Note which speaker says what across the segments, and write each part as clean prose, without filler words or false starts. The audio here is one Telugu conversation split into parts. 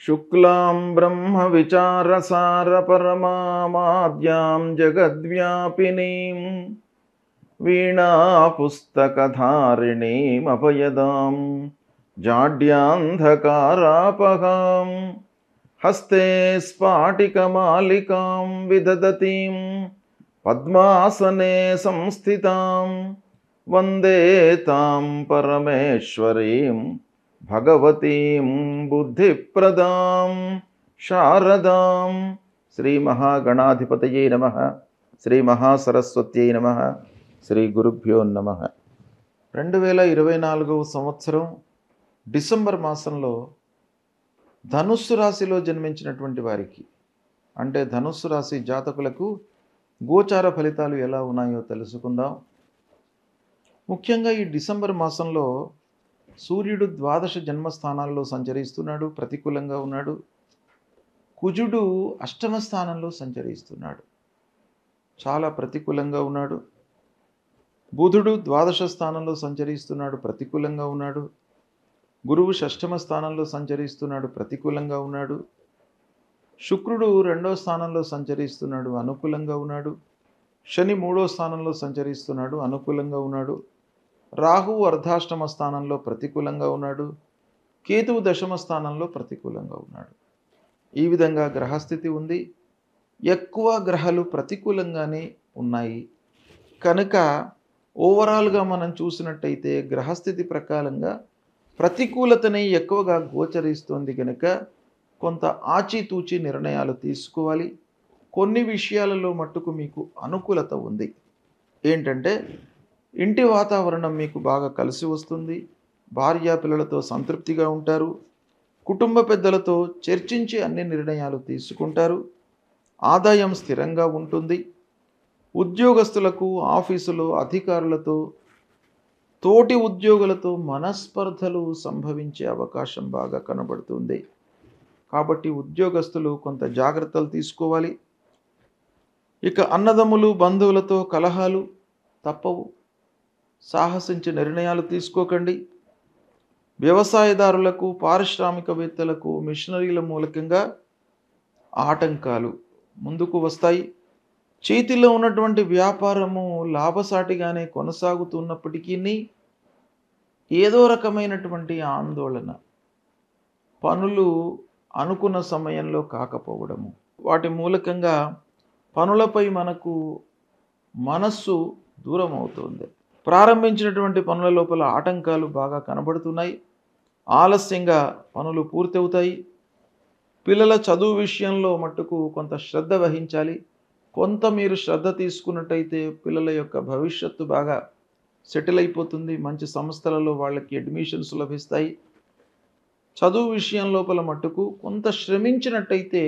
Speaker 1: శుక్లాం బ్రహ్మవిచారసారపరమామాద్యాం జగద్వ్యాపినీం వీణాపుస్తకధారిణీమభయదాం జాడ్యాంధకారాపహాం హస్తే స్ఫాటికమాలికాం విదదతీం పద్మాసనే సంస్థితాం వందే తాం పరమేశ్వరీం భగవతీం బుద్ధిప్రదాం శారదాం. శ్రీ మహాగణాధిపతయే నమః. శ్రీ మహాసరస్వత్యై నమః. శ్రీ గురుభ్యో నమః. 2024 సంవత్సరం డిసెంబర్ మాసంలో ధనుస్సు రాశిలో జన్మించినటువంటి వారికి, అంటే ధనుస్సు రాశి జాతకులకు గోచార ఫలితాలు ఎలా ఉన్నాయో తెలుసుకుందాం. ముఖ్యంగా ఈ డిసెంబర్ మాసంలో సూర్యుడు ద్వాదశ జన్మస్థానాల్లో సంచరిస్తున్నాడు, ప్రతికూలంగా ఉన్నాడు. కుజుడు అష్టమ స్థానంలో సంచరిస్తున్నాడు, చాలా ప్రతికూలంగా ఉన్నాడు. బుధుడు ద్వాదశ స్థానంలో సంచరిస్తున్నాడు, ప్రతికూలంగా ఉన్నాడు. గురువు షష్టమ స్థానంలో సంచరిస్తున్నాడు, ప్రతికూలంగా ఉన్నాడు. శుక్రుడు రెండో స్థానంలో సంచరిస్తున్నాడు, అనుకూలంగా ఉన్నాడు. శని మూడో స్థానంలో సంచరిస్తున్నాడు, అనుకూలంగా ఉన్నాడు. రాహువు అర్ధాష్టమ స్థానంలో ప్రతికూలంగా ఉన్నాడు. కేతువు దశమ స్థానంలో ప్రతికూలంగా ఉన్నాడు. ఈ విధంగా గ్రహస్థితి ఉంది. ఎక్కువ గ్రహాలు ప్రతికూలంగానే ఉన్నాయి కనుక ఓవరాల్గా మనం చూసినట్టయితే గ్రహస్థితి ప్రకారంగా ప్రతికూలతని ఎక్కువగా గోచరిస్తుంది కనుక కొంత ఆచితూచి నిర్ణయాలు తీసుకోవాలి. కొన్ని విషయాలలో మట్టుకు మీకు అనుకూలత ఉంది. ఏంటంటే ఇంటి వాతావరణం మీకు బాగా కలిసి వస్తుంది. భార్యా పిల్లలతో సంతృప్తిగా ఉంటారు. కుటుంబ పెద్దలతో చర్చించి అన్ని నిర్ణయాలు తీసుకుంటారు. ఆదాయం స్థిరంగా ఉంటుంది. ఉద్యోగస్తులకు ఆఫీసులో అధికారులతో, తోటి ఉద్యోగులతో మనస్పర్ధలు సంభవించే అవకాశం బాగా కనబడుతుంది. కాబట్టి ఉద్యోగస్తులు కొంత జాగ్రత్తలు తీసుకోవాలి. ఇక అన్నదమ్ములు బంధువులతో కలహాలు తప్పవు. సాహసించి నిర్ణయాలు తీసుకోకండి. వ్యవసాయదారులకు, పారిశ్రామికవేత్తలకు మిషనరీల మూలకంగా ఆటంకాలు ముందుకు వస్తాయి. చేతిలో ఉన్నటువంటి వ్యాపారము లాభసాటిగానే కొనసాగుతున్నప్పటికీ ఏదో రకమైనటువంటి ఆందోళన, పనులు అనుకున్న సమయంలో కాకపోవడము, వాటి మూలకంగా పనులపై మనకు మనస్సు దూరం అవుతుంది. ప్రారంభించినటువంటి పనుల లోపల ఆటంకాలు బాగా కనబడుతున్నాయి. ఆలస్యంగా పనులు పూర్తవుతాయి. పిల్లల చదువు విషయంలో మట్టుకు కొంత శ్రద్ధ వహించాలి. కొంత మీరు శ్రద్ధ తీసుకున్నట్టయితే పిల్లల యొక్క భవిష్యత్తు బాగా సెటిల్ అయిపోతుంది. మంచి సంస్థలలో వాళ్ళకి అడ్మిషన్స్ లభిస్తాయి. చదువు విషయం లోపల మట్టుకు కొంత శ్రమించినట్టయితే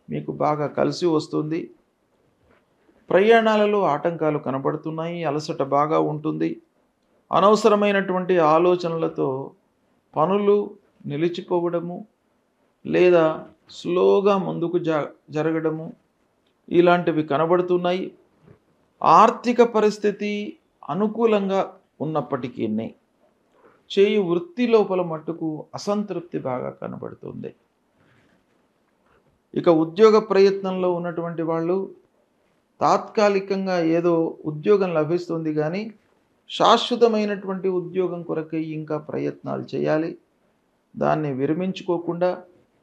Speaker 1: మీకు బాగా కలిసి వస్తుంది. ప్రయాణాలలో ఆటంకాలు కనబడుతున్నాయి. అలసట బాగా ఉంటుంది. అనవసరమైనటువంటి ఆలోచనలతో పనులు నిలిచిపోవడము లేదా స్లోగా ముందుకు జరగడము ఇలాంటివి కనబడుతున్నాయి. ఆర్థిక పరిస్థితి అనుకూలంగా ఉన్నప్పటికీ చేయు వృత్తి లోపల మట్టుకు అసంతృప్తి బాగా కనబడుతుంది. ఇక ఉద్యోగ ప్రయత్నంలో ఉన్నటువంటి వాళ్ళు తాత్కాలికంగా ఏదో ఉద్యోగం లభిస్తుంది కానీ శాశ్వతమైనటువంటి ఉద్యోగం కొరకై ఇంకా ప్రయత్నాలు చేయాలి. దాన్ని విరమించుకోకుండా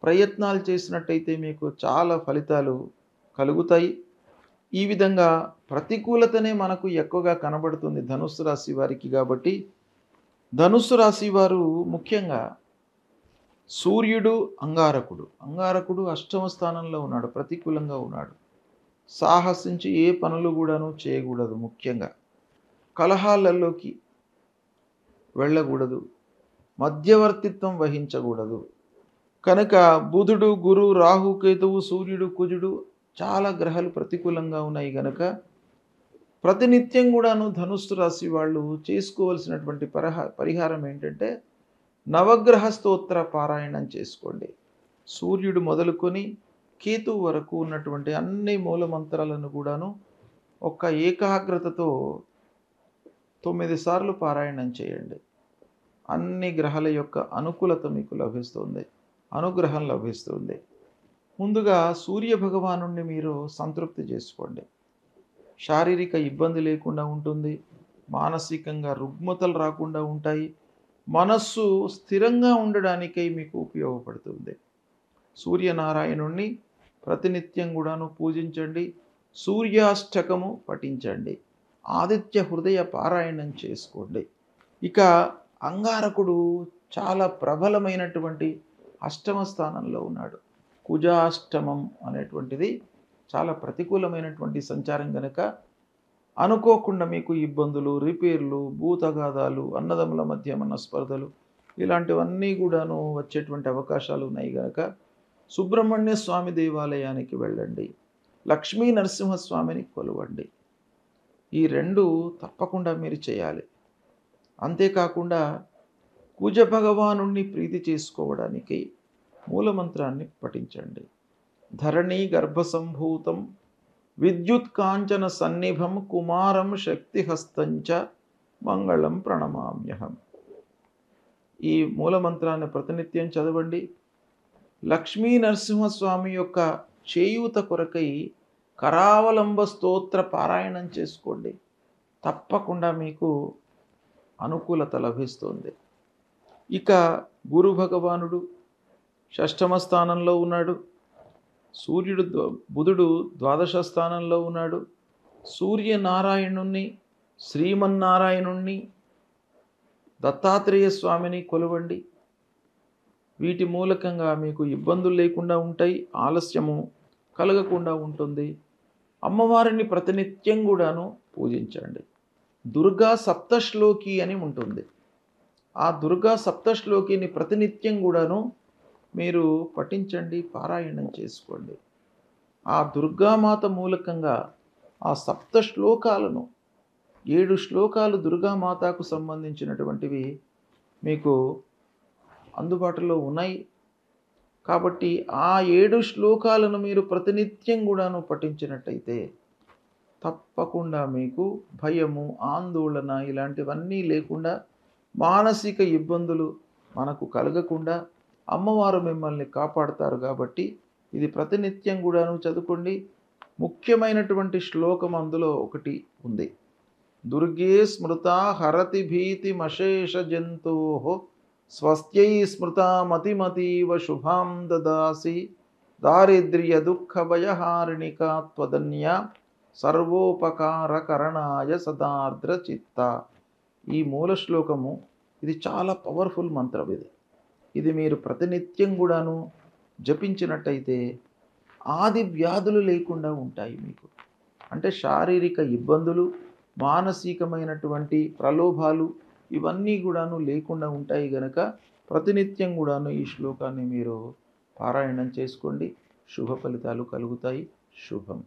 Speaker 1: ప్రయత్నాలు చేసినట్టయితే మీకు చాలా ఫలితాలు కలుగుతాయి. ఈ విధంగా ప్రతికూలతనే మనకు ఎక్కువగా కనబడుతుంది ధనుస్సు రాశి వారికి. కాబట్టి ధనుస్సు రాశి వారు ముఖ్యంగా సూర్యుడు అంగారకుడు అష్టమ స్థానంలో ఉన్నాడు, ప్రతికూలంగా ఉన్నాడు. సాహసించి ఏ పనులు కూడాను చేయకూడదు. ముఖ్యంగా కలహాలలోకి వెళ్ళకూడదు. మధ్యవర్తిత్వం వహించకూడదు. కనుక బుధుడు, గురు, రాహు, కేతువు, సూర్యుడు, కుజుడు చాలా గ్రహాలు ప్రతికూలంగా ఉన్నాయి కనుక ప్రతినిత్యం కూడాను ధనుస్సు రాశి వాళ్ళు చేసుకోవలసినటువంటి పరిహారం ఏంటంటే నవగ్రహ స్తోత్ర పారాయణం చేసుకోండి. సూర్యుడు మొదలుకొని కేతు వరకు ఉన్నటువంటి అన్ని మూలమంత్రాలను కూడాను ఒక ఏకాగ్రతతో 9 సార్లు పారాయణం చేయండి. అన్ని గ్రహాల యొక్క అనుకూలత మీకు లభిస్తుంది. అనుగ్రహం లభిస్తుంది. ముందుగా సూర్య భగవానుణ్ణి మీరు సంతృప్తి చేసుకోండి. శారీరక ఇబ్బంది లేకుండా ఉంటుంది. మానసికంగా రుగ్మతలు రాకుండా ఉంటాయి. మనస్సు స్థిరంగా ఉండడానికై మీకు ఉపయోగపడుతుంది. సూర్యనారాయణుణ్ణి ప్రతినిత్యం కూడాను పూజించండి. సూర్యాష్టకము పఠించండి. ఆదిత్య హృదయ పారాయణం చేసుకోండి. ఇక అంగారకుడు చాలా ప్రబలమైనటువంటి అష్టమ స్థానంలో ఉన్నాడు. కుజాష్టమం అనేటువంటిది చాలా ప్రతికూలమైనటువంటి సంచారం గనక అనుకోకుండా మీకు ఇబ్బందులు, రిపేర్లు, భూతగాదాలు, అన్నదమ్ముల మధ్య మనస్పర్ధలు ఇలాంటివన్నీ కూడాను వచ్చేటువంటి అవకాశాలు ఉన్నాయి గనక సుబ్రహ్మణ్య స్వామి దేవాలయానికి వెళ్ళండి. లక్ష్మీ నరసింహస్వామిని కొలవండి. ఈ రెండు తప్పకుండా మీరు చేయాలి. అంతేకాకుండా కుజ భగవానుణ్ణి ప్రీతి చేసుకోవడానికి మూలమంత్రాన్ని పఠించండి. ధరణీ గర్భసంభూతం విద్యుత్ కాంచన సన్నిభం కుమారం శక్తిహస్తంచ మంగళం ప్రణమామ్యహం. ఈ మూలమంత్రాన్ని ప్రతినిత్యం చదవండి. లక్ష్మీ నరసింహస్వామి యొక్క చేయూత కొరకై కరావలంబ స్తోత్ర పారాయణం చేసుకోండి. తప్పకుండా మీకు అనుకూలత లభిస్తుంది. ఇక గురు భగవానుడు షష్టమ స్థానంలో ఉన్నాడు. బుధుడు ద్వాదశ స్థానంలో ఉన్నాడు. సూర్యనారాయణుణ్ణి, శ్రీమన్నారాయణుణ్ణి, దత్తాత్రేయ స్వామిని కొలవండి. వీటి మూలకంగా మీకు ఇబ్బందులు లేకుండా ఉంటాయి. ఆలస్యము కలగకుండా ఉంటుంది. అమ్మవారిని ప్రతినిత్యం కూడాను పూజించండి. దుర్గా సప్తశ్లోకి అని ఉంటుంది. ఆ దుర్గా సప్తశ్లోకిని ప్రతినిత్యం కూడాను మీరు పఠించండి, పారాయణం చేసుకోండి. ఆ దుర్గామాత మూలకంగా ఆ సప్త శ్లోకాలను 7 శ్లోకాలు దుర్గామాతకు సంబంధించినటువంటివి మీకు అందుబాటులో ఉన్నాయి. కాబట్టి ఆ 7 శ్లోకాలను మీరు ప్రతినిత్యం కూడాను పఠించినట్టయితే తప్పకుండా మీకు భయము, ఆందోళన ఇలాంటివన్నీ లేకుండా, మానసిక ఇబ్బందులు మనకు కలగకుండా అమ్మవారు మిమ్మల్ని కాపాడుతారు. కాబట్టి ఇది ప్రతినిత్యం కూడాను చదువుకోండి. ముఖ్యమైనటువంటి శ్లోకం అందులో ఒకటి ఉంది. దుర్గే స్మృతా హరతి భీతిమశేష జంతోః స్వస్త్యై స్మృతా మతిమతీవ శుభాం దదాసి దారిద్ర్య దుఃఖ భయహారిణికా త్వదన్యా సర్వోపకారకరణాయ సదార్ద్ర చిత్త. ఈ మూల శ్లోకము ఇది చాలా పవర్ఫుల్ మంత్రం. ఇది మీరు ప్రతినిత్యం కూడాను జపించినట్టయితే ఆది వ్యాధులు లేకుండా ఉంటాయి మీకు. అంటే శారీరక ఇబ్బందులు, మానసికమైనటువంటి ప్రలోభాలు ఇవన్నీ కూడాను లేకుండా ఉంటాయి గనక ప్రతినిత్యం కూడాను ఈ శ్లోకాన్ని మీరు పారాయణం చేసుకోండి. శుభ ఫలితాలు కలుగుతాయి. శుభం.